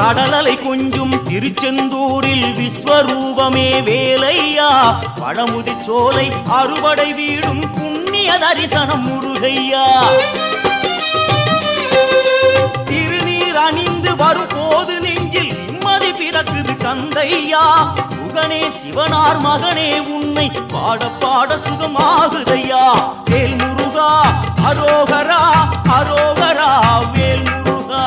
கடலலை கொஞ்சும் திருச்செந்தூரில் விஸ்வரூபமே வேலையா பழமுதி சோலை அறுபடை வீடும் புண்ணிய தரிசனம் முருகையா திருநீர் அணிந்து வரும் போது நெஞ்சில் நிம்மதி பிறக்குது கந்தையா முகனே சிவனார் மகனே உன்னை பாட பாட சுகமாகுதையா வேல் முருகா அரோகரா அரோகரா வேல் முருகா